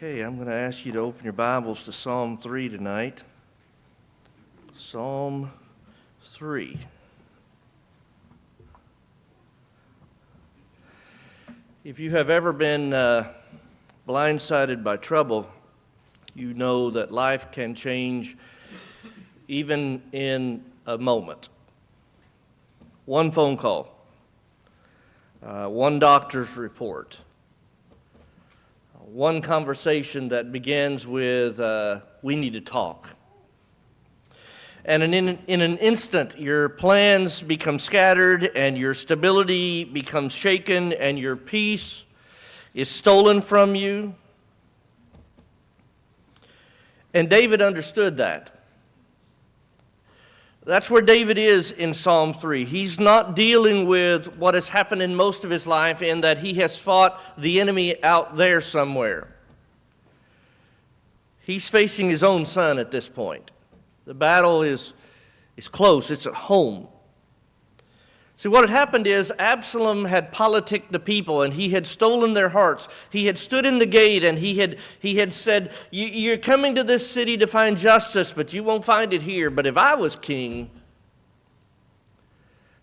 Okay, I'm going to ask you to open your Bibles to Psalm 3 tonight. Psalm 3. If you have ever been blindsided by trouble, you know that life can change even in a moment. One phone call, one doctor's report, one conversation that begins with, we need to talk. And in an instant, your plans become scattered and your stability becomes shaken and your peace is stolen from you. And David understood that. That's where David is in Psalm 3. He's not dealing with what has happened in most of his life in that he has fought the enemy out there somewhere. He's facing his own son at this point. The battle is close. It's at home. See, what had happened is Absalom had politicked the people and he had stolen their hearts. He had stood in the gate and he had said, you're coming to this city to find justice, but you won't find it here. But if I was king...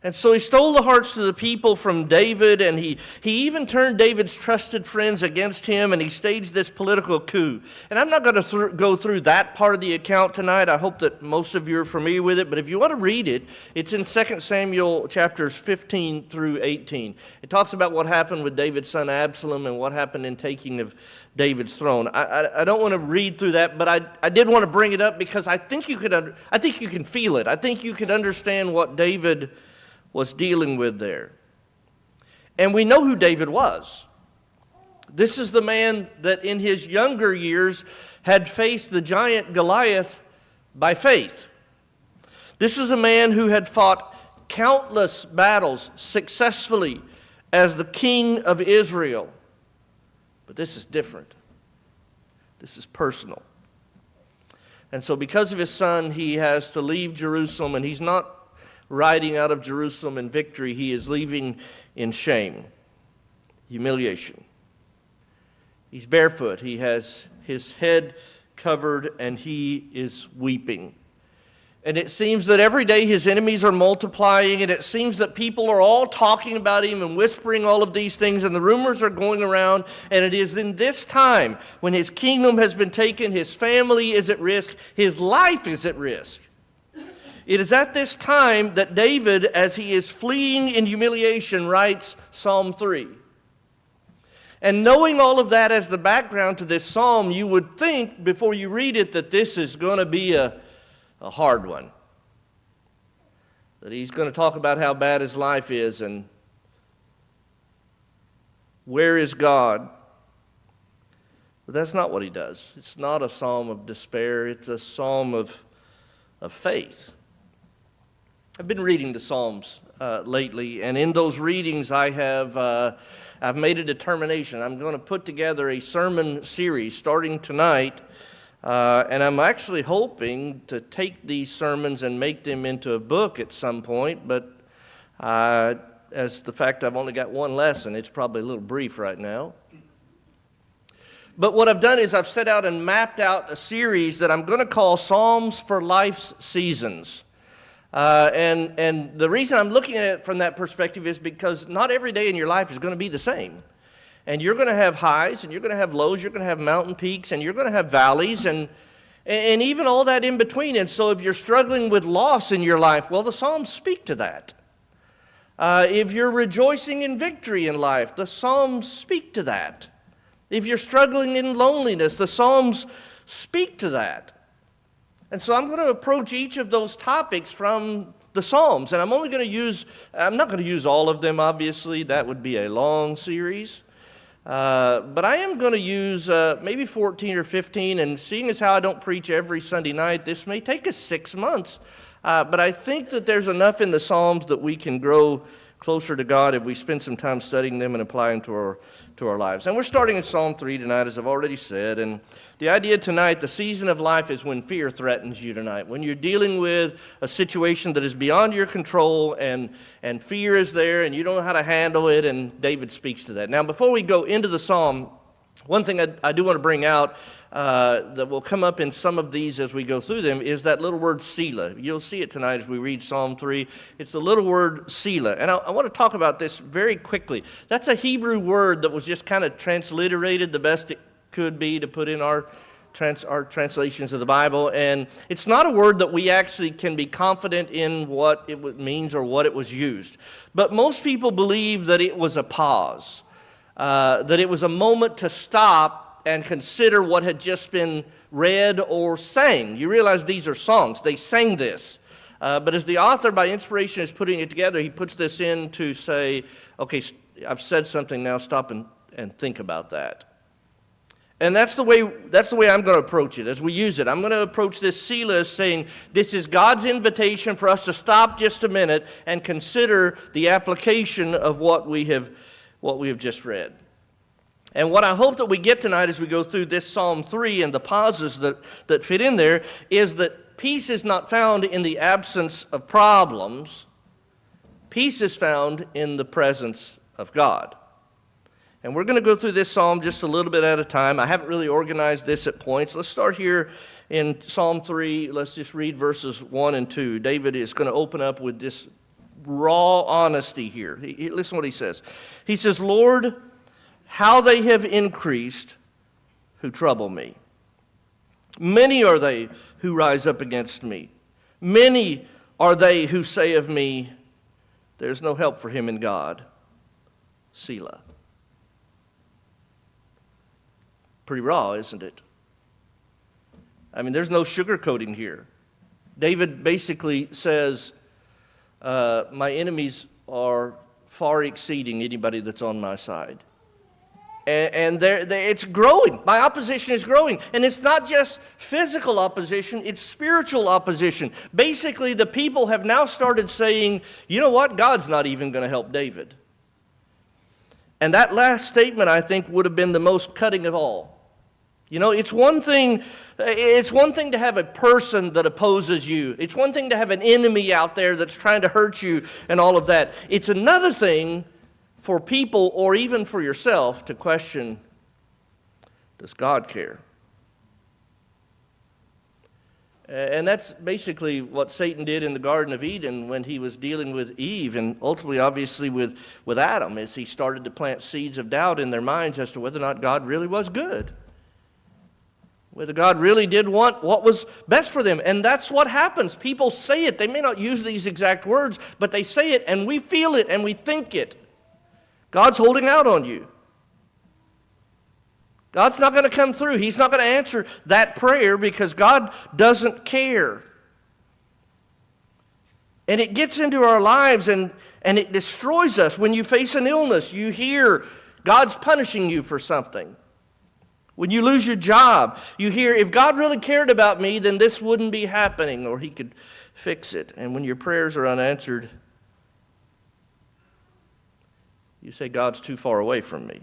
And so he stole the hearts of the people from David, and he even turned David's trusted friends against him, and he staged this political coup. And I'm not going to go through that part of the account tonight. I hope that most of you are familiar with it, but if you want to read it, it's in 2 Samuel chapters 15 through 18. It talks about what happened with David's son Absalom and what happened in taking of David's throne. I don't want to read through that, but I did want to bring it up because I think you can feel it. I think you can understand what David was dealing with there. And we know who David was. This is the man that in his younger years had faced the giant Goliath by faith. This is a man who had fought countless battles successfully as the king of Israel. But this is different. This is personal. And so because of his son, he has to leave Jerusalem, and he's not riding out of Jerusalem in victory. He is leaving in shame, humiliation. He's barefoot. He has his head covered, and he is weeping. And it seems that every day his enemies are multiplying, and it seems that people are all talking about him and whispering all of these things, and the rumors are going around. And it is in this time when his kingdom has been taken, his family is at risk, his life is at risk. It is at this time that David, as he is fleeing in humiliation, writes Psalm 3. And knowing all of that as the background to this psalm, you would think before you read it that this is going to be a hard one. That he's going to talk about how bad his life is and where is God. But that's not what he does. It's not a psalm of despair. It's a psalm of faith. I've been reading the Psalms lately, and in those readings I've made a determination. I'm going to put together a sermon series starting tonight, and I'm actually hoping to take these sermons and make them into a book at some point, but as the fact I've only got one lesson, it's probably a little brief right now. But what I've done is I've set out and mapped out a series that I'm going to call Psalms for Life's Seasons. And the reason I'm looking at it from that perspective is because not every day in your life is going to be the same. And you're going to have highs, and you're going to have lows, you're going to have mountain peaks, and you're going to have valleys, and even all that in between. And so if you're struggling with loss in your life, well, the Psalms speak to that. If you're rejoicing in victory in life, the Psalms speak to that. If you're struggling in loneliness, the Psalms speak to that. And so I'm going to approach each of those topics from the Psalms. And I'm not going to use all of them, obviously. That would be a long series. But I am going to use maybe 14 or 15. And seeing as how I don't preach every Sunday night, this may take us 6 months. But I think that there's enough in the Psalms that we can grow closer to God if we spend some time studying them and applying them to our lives. And we're starting in Psalm 3 tonight, as I've already said. And the idea tonight, the season of life is when fear threatens you tonight. When you're dealing with a situation that is beyond your control and fear is there and you don't know how to handle it, and David speaks to that. Now, before we go into the psalm, One thing I do want to bring out that will come up in some of these as we go through them is that little word Selah. You'll see it tonight as we read Psalm 3. It's the little word Selah. And I want to talk about this very quickly. That's a Hebrew word that was just kind of transliterated the best it could be to put in our translations of the Bible. And it's not a word that we actually can be confident in what it means or what it was used. But most people believe that it was a pause. That it was a moment to stop and consider what had just been read or sang. You realize these are songs. They sang this. But as the author, by inspiration, is putting it together, he puts this in to say, okay, I've said something, now stop and think about that. And that's the way I'm going to approach it as we use it. I'm going to approach this Selah as saying, this is God's invitation for us to stop just a minute and consider the application of what we have just read. And what I hope that we get tonight as we go through this Psalm 3 and the pauses that fit in there is that peace is not found in the absence of problems. Peace is found in the presence of God. And we're going to go through this psalm just a little bit at a time. I haven't really organized this at points. Let's start here in Psalm 3. Let's just read verses 1 and 2. David is going to open up with this raw honesty here. Listen to what he says. He says, Lord, how they have increased who trouble me. Many are they who rise up against me. Many are they who say of me, there's no help for him in God. Selah. Pretty raw, isn't it? I mean, there's no sugarcoating here. David basically says, my enemies are far exceeding anybody that's on my side. And it's growing. My opposition is growing. And it's not just physical opposition, it's spiritual opposition. Basically, the people have now started saying, you know what? God's not even going to help David. And that last statement, I think, would have been the most cutting of all. You know, it's one thing to have a person that opposes you. It's one thing to have an enemy out there that's trying to hurt you and all of that. It's another thing for people or even for yourself to question, does God care? And that's basically what Satan did in the Garden of Eden when he was dealing with Eve and ultimately, obviously, with Adam, as he started to plant seeds of doubt in their minds as to whether or not God really was good. Whether God really did want what was best for them. And that's what happens. People say it. They may not use these exact words, but they say it and we feel it and we think it. God's holding out on you. God's not going to come through. He's not going to answer that prayer because God doesn't care. And it gets into our lives and it destroys us. When you face an illness, you hear God's punishing you for something. When you lose your job, you hear, if God really cared about me, then this wouldn't be happening, or he could fix it. And when your prayers are unanswered, you say, God's too far away from me.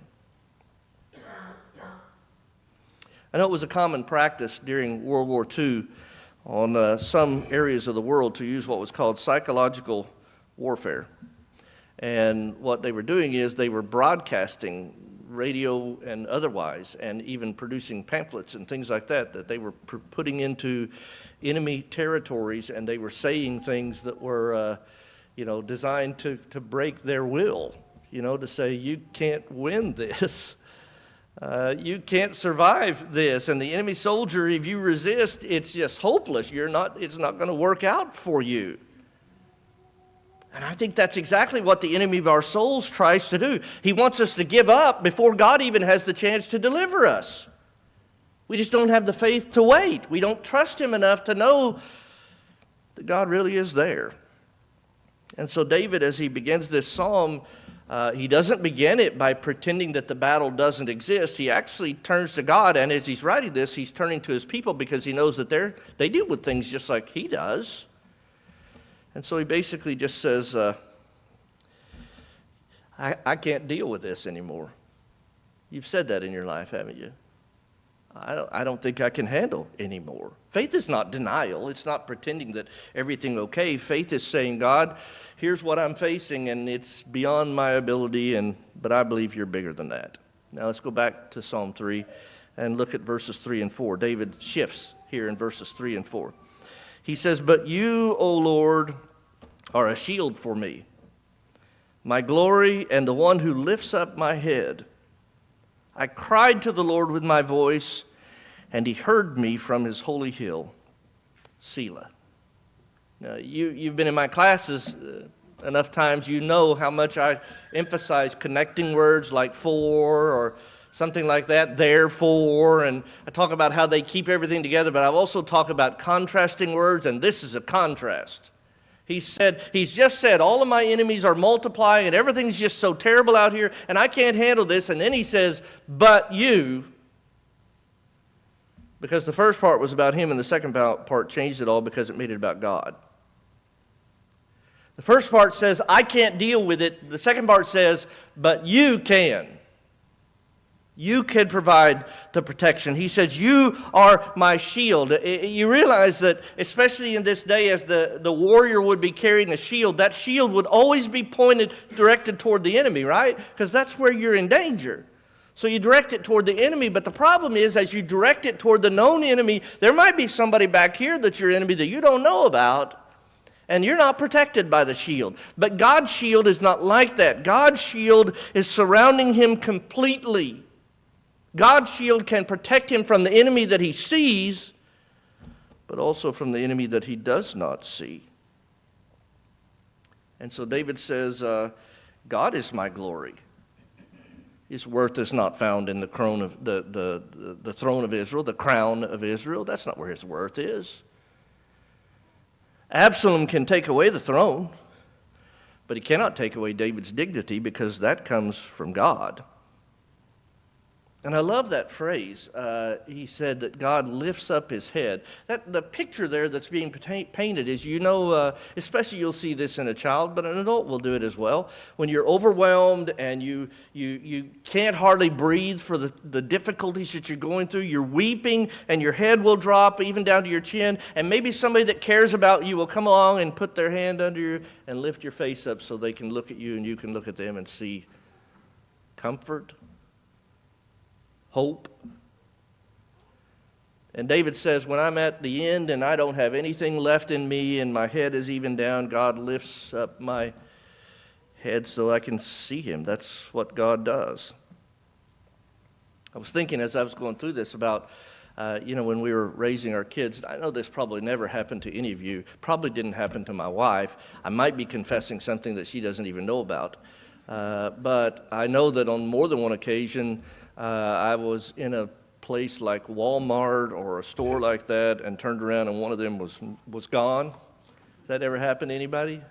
I know it was a common practice during World War II on some areas of the world to use what was called psychological warfare. And what they were doing is they were broadcasting radio and otherwise, and even producing pamphlets and things like that they were putting into enemy territories, and they were saying things that were, designed to break their will, to say, you can't win this. You can't survive this. And the enemy soldier, if you resist, it's just hopeless. It's not going to work out for you. And I think that's exactly what the enemy of our souls tries to do. He wants us to give up before God even has the chance to deliver us. We just don't have the faith to wait. We don't trust him enough to know that God really is there. And so David, as he begins this psalm, he doesn't begin it by pretending that the battle doesn't exist. He actually turns to God, and as he's writing this, he's turning to his people because he knows that they deal with things just like he does. And so he basically just says, I can't deal with this anymore. You've said that in your life, haven't you? I don't think I can handle anymore. Faith is not denial. It's not pretending that everything okay. Faith is saying, God, here's what I'm facing, and it's beyond my ability, but I believe you're bigger than that. Now let's go back to Psalm 3 and look at verses 3 and 4. David shifts here in verses 3 and 4. He says, "But you, O Lord, are a shield for me, my glory and the one who lifts up my head. I cried to the Lord with my voice, and he heard me from his holy hill." Selah. Now, you've been in my classes enough times, you know how much I emphasize connecting words like for or something like that, therefore, and I talk about how they keep everything together, but I've also talked about contrasting words, and this is a contrast. He's just said, all of my enemies are multiplying, and everything's just so terrible out here, and I can't handle this, and then he says, "But you," because the first part was about him, and the second part changed it all because it made it about God. The first part says, "I can't deal with it." The second part says, "But you can. You can provide the protection." He says, "You are my shield." You realize that, especially in this day, as the warrior would be carrying a shield, that shield would always be directed toward the enemy, right? Because that's where you're in danger. So you direct it toward the enemy, but the problem is, as you direct it toward the known enemy, there might be somebody back here that's your enemy that you don't know about, and you're not protected by the shield. But God's shield is not like that. God's shield is surrounding him completely. God's shield can protect him from the enemy that he sees, but also from the enemy that he does not see. And so David says, God is my glory. His worth is not found in the throne of the throne of Israel, the crown of Israel. That's not where his worth is. Absalom can take away the throne, but he cannot take away David's dignity because that comes from God. And I love that phrase. He said that God lifts up his head. The picture there that's being painted is, especially you'll see this in a child, but an adult will do it as well. When you're overwhelmed and you can't hardly breathe for the difficulties that you're going through, you're weeping and your head will drop even down to your chin, and maybe somebody that cares about you will come along and put their hand under you and lift your face up so they can look at you and you can look at them and see comfort, hope. And David says, when I'm at the end and I don't have anything left in me and my head is even down, God lifts up my head so I can see him. That's what God does. I was thinking as I was going through this about, when we were raising our kids, I know this probably never happened to any of you, probably didn't happen to my wife. I might be confessing something that she doesn't even know about. But I know that on more than one occasion, I was in a place like Walmart or a store like that and turned around and one of them was gone. Has that ever happened to anybody?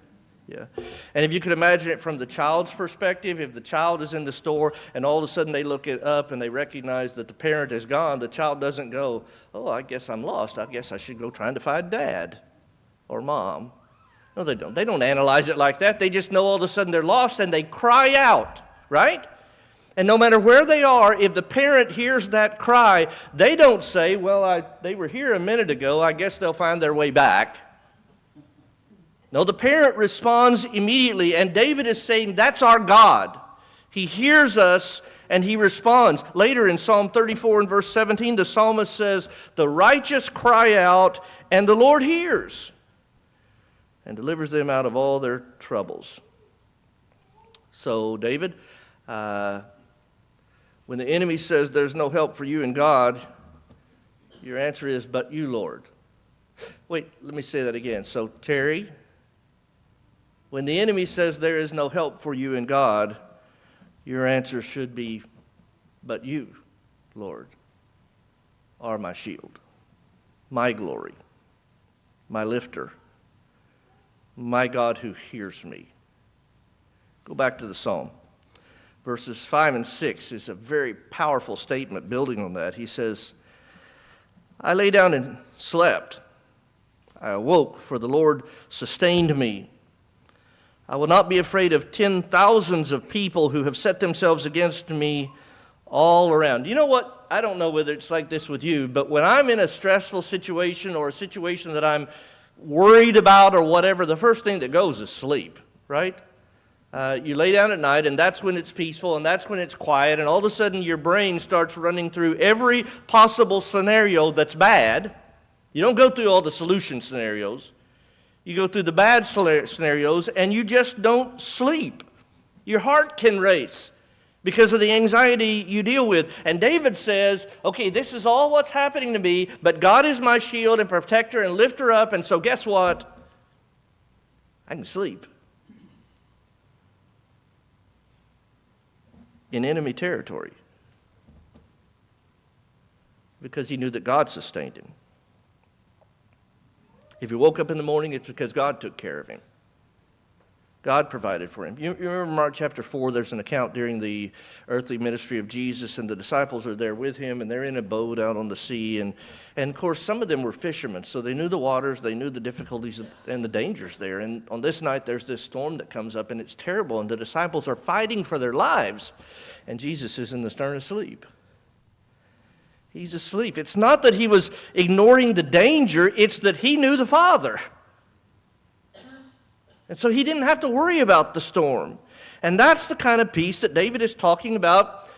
Yeah. And if you could imagine it from the child's perspective, if the child is in the store and all of a sudden they look it up and they recognize that the parent is gone, the child doesn't go, "Oh, I guess I'm lost. I guess I should go trying to find dad or mom." No, they don't. They don't analyze it like that. They just know all of a sudden they're lost and they cry out, right? And no matter where they are, if the parent hears that cry, they don't say, "Well, they were here a minute ago. I guess they'll find their way back." No, the parent responds immediately, and David is saying that's our God. He hears us and he responds. Later in Psalm 34 and verse 17, the psalmist says, "The righteous cry out, and the Lord hears and delivers them out of all their troubles." So, David, when the enemy says there's no help for you in God, your answer is, "But you, Lord." Wait, let me say that again. So, Terry, when the enemy says there is no help for you in God, your answer should be, "But you, Lord, are my shield, my glory, my lifter, my God who hears me." Go back to the psalm. Verses 5 and 6 is a very powerful statement building on that. He says, "I lay down and slept. I awoke, for the Lord sustained me. I will not be afraid of 10,000s of people who have set themselves against me all around." You know what? I don't know whether it's like this with you, but when I'm in a stressful situation or a situation that I'm worried about or whatever, the first thing that goes is sleep, right? You lay down at night, and that's when it's peaceful, and that's when it's quiet, and all of a sudden your brain starts running through every possible scenario that's bad. You don't go through all the solution scenarios. You go through the bad scenarios, and you just don't sleep. Your heart can race because of the anxiety you deal with. And David says, okay, this is all what's happening to me, but God is my shield and protector and lifter up, and so guess what? I can sleep. In enemy territory. Because he knew that God sustained him. If he woke up in the morning, it's because God took care of him. God provided for him. You remember Mark chapter 4, there's an account during the earthly ministry of Jesus, and the disciples are there with him, and they're in a boat out on the sea. And of course, some of them were fishermen, so they knew the waters, they knew the difficulties and the dangers there. And on this night, there's this storm that comes up, and it's terrible, and the disciples are fighting for their lives. And Jesus is in the stern asleep. He's asleep. It's not that he was ignoring the danger, it's that he knew the Father. And so he didn't have to worry about the storm. And that's the kind of peace that David is talking about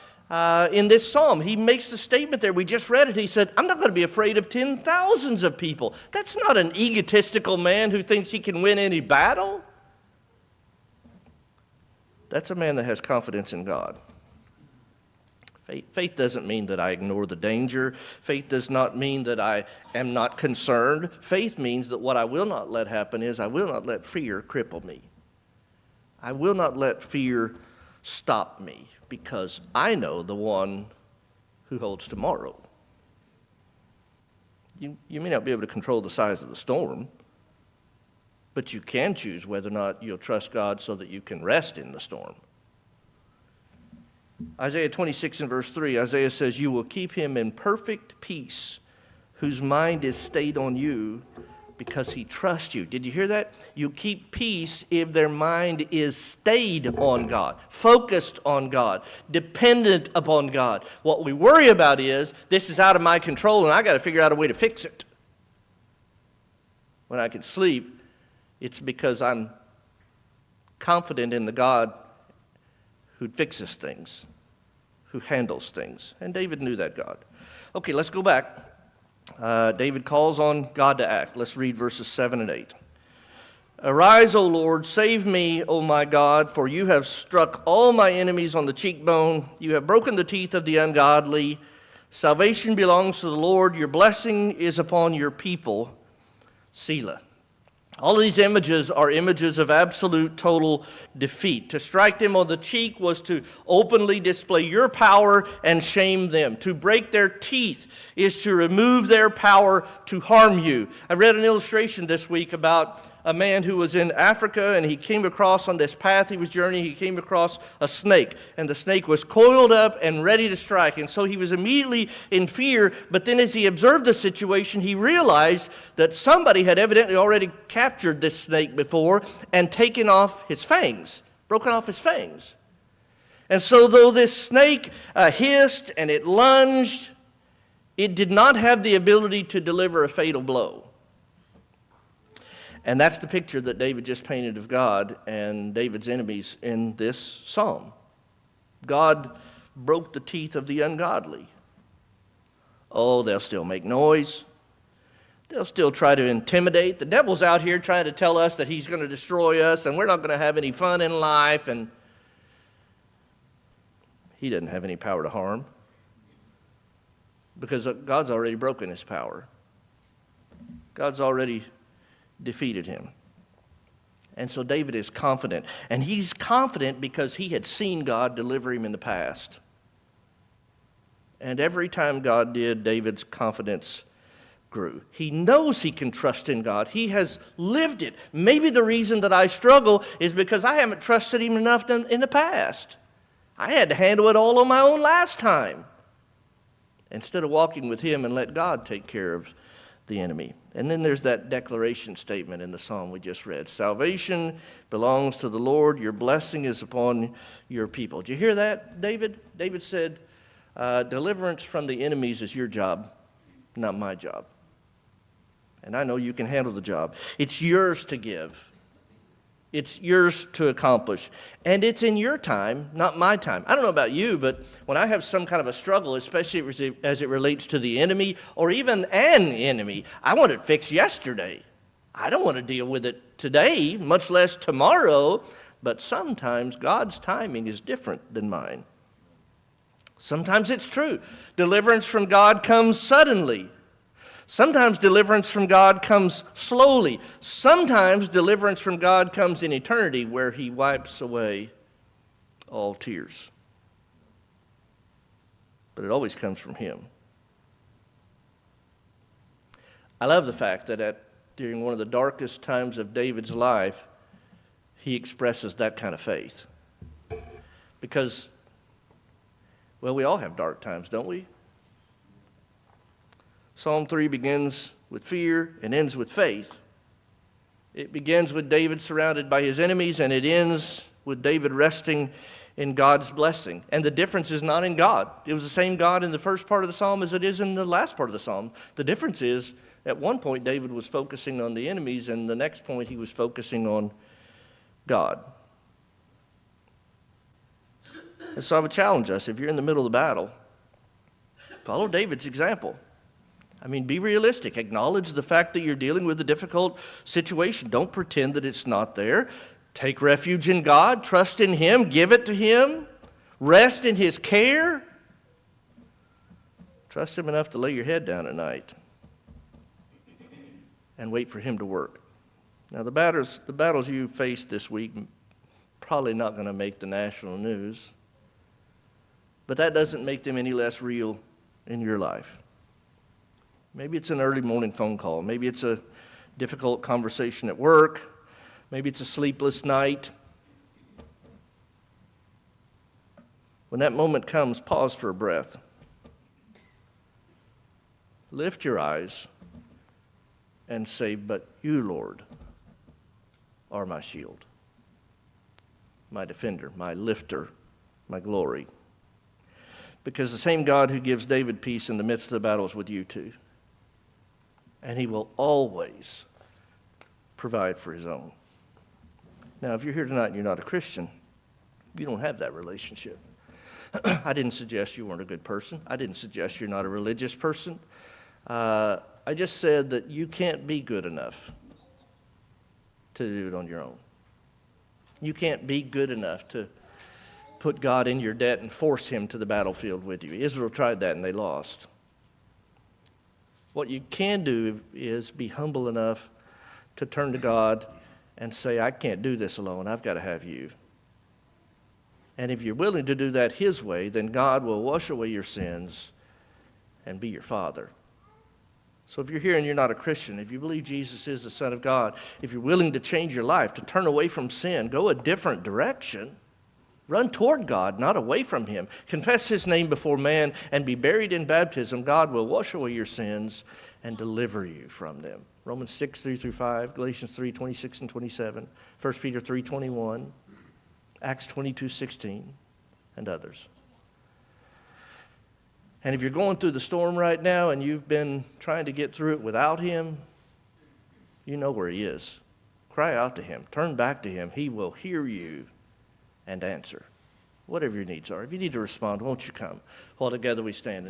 in this psalm. He makes the statement there, we just read it. He said, I'm not going to be afraid of 10,000s of people. That's not an egotistical man who thinks he can win any battle. That's a man that has confidence in God. Faith doesn't mean that I ignore the danger. Faith does not mean that I am not concerned. Faith means that what I will not let happen is I will not let fear cripple me. I will not let fear stop me because I know the one who holds tomorrow. You may not be able to control the size of the storm, but you can choose whether or not you'll trust God so that you can rest in the storm. Isaiah 26 and verse 3, Isaiah says, you will keep him in perfect peace, whose mind is stayed on you because he trusts you. Did you hear that? You keep peace if their mind is stayed on God, focused on God, dependent upon God. What we worry about is, this is out of my control and I got to figure out a way to fix it. When I can sleep, it's because I'm confident in the God who fixes things, who handles things. And David knew that God. Okay, let's go back. David calls on God to act. Let's read verses 7 and 8. Arise, O Lord, save me, O my God, for you have struck all my enemies on the cheekbone. You have broken the teeth of the ungodly. Salvation belongs to the Lord. Your blessing is upon your people. Selah. All of these images are images of absolute, total defeat. To strike them on the cheek was to openly display your power and shame them. To break their teeth is to remove their power to harm you. I read an illustration this week about a man who was in Africa, and he came across on this path he was journeying, he came across a snake, and the snake was coiled up and ready to strike, and so he was immediately in fear. But then as he observed the situation, he realized that somebody had evidently already captured this snake before and taken off his fangs, broken off his fangs. And so though this snake hissed and it lunged, it did not have the ability to deliver a fatal blow. And that's the picture that David just painted of God and David's enemies in this psalm. God broke the teeth of the ungodly. Oh, they'll still make noise. They'll still try to intimidate. The devil's out here trying to tell us that he's going to destroy us and we're not going to have any fun in life. And he doesn't have any power to harm because God's already broken his power. God's already defeated him. And so David is confident. And he's confident because he had seen God deliver him in the past. And every time God did, David's confidence grew. He knows he can trust in God. He has lived it. Maybe the reason that I struggle is because I haven't trusted him enough in the past. I had to handle it all on my own last time, instead of walking with him and let God take care of the enemy. And then there's that declaration statement in the psalm we just read. Salvation belongs to the Lord. Your blessing is upon your people. Did you hear that, David? David said, deliverance from the enemies is your job, not my job. And I know you can handle the job. It's yours to give. It's yours to accomplish. And it's in your time, not my time. I don't know about you, but when I have some kind of a struggle, especially as it relates to the enemy or even an enemy, I want it fixed yesterday. I don't want to deal with it today, much less tomorrow. But sometimes God's timing is different than mine. Sometimes it's true. Deliverance from God comes suddenly. Sometimes deliverance from God comes slowly. Sometimes deliverance from God comes in eternity, where he wipes away all tears. But it always comes from him. I love the fact that during one of the darkest times of David's life, he expresses that kind of faith. Because, well, we all have dark times, don't we? Psalm 3 begins with fear and ends with faith. It begins with David surrounded by his enemies, and it ends with David resting in God's blessing. And the difference is not in God. It was the same God in the first part of the psalm as it is in the last part of the psalm. The difference is, at one point David was focusing on the enemies, and the next point he was focusing on God. And so I would challenge us, if you're in the middle of the battle, follow David's example. I mean, be realistic. Acknowledge the fact that you're dealing with a difficult situation. Don't pretend that it's not there. Take refuge in God. Trust in him. Give it to him. Rest in his care. Trust him enough to lay your head down at night and wait for him to work. Now, the battles you faced this week, probably not going to make the national news, but that doesn't make them any less real in your life. Maybe it's an early morning phone call. Maybe it's a difficult conversation at work. Maybe it's a sleepless night. When that moment comes, pause for a breath. Lift your eyes and say, "But you, Lord, are my shield, my defender, my lifter, my glory." Because the same God who gives David peace in the midst of the battle is with you too. And he will always provide for his own. Now, if you're here tonight and you're not a Christian, you don't have that relationship. I didn't suggest you weren't a good person. I didn't suggest you're not a religious person. I just said that you can't be good enough to do it on your own. You can't be good enough to put God in your debt and force him to the battlefield with you. Israel tried that and they lost. What you can do is be humble enough to turn to God and say, "I can't do this alone. I've got to have you." And if you're willing to do that his way, then God will wash away your sins and be your Father. So if you're here and you're not a Christian, if you believe Jesus is the Son of God, if you're willing to change your life, to turn away from sin, go a different direction, run toward God, not away from him. Confess his name before man and be buried in baptism. God will wash away your sins and deliver you from them. Romans 6, 3-5, Galatians 3, 26 and 27, 1 Peter 3, 21, Acts 22, 16, and others. And if you're going through the storm right now and you've been trying to get through it without him, you know where he is. Cry out to him. Turn back to him. He will hear you and answer, whatever your needs are. If you need to respond, won't you come? While together we stand.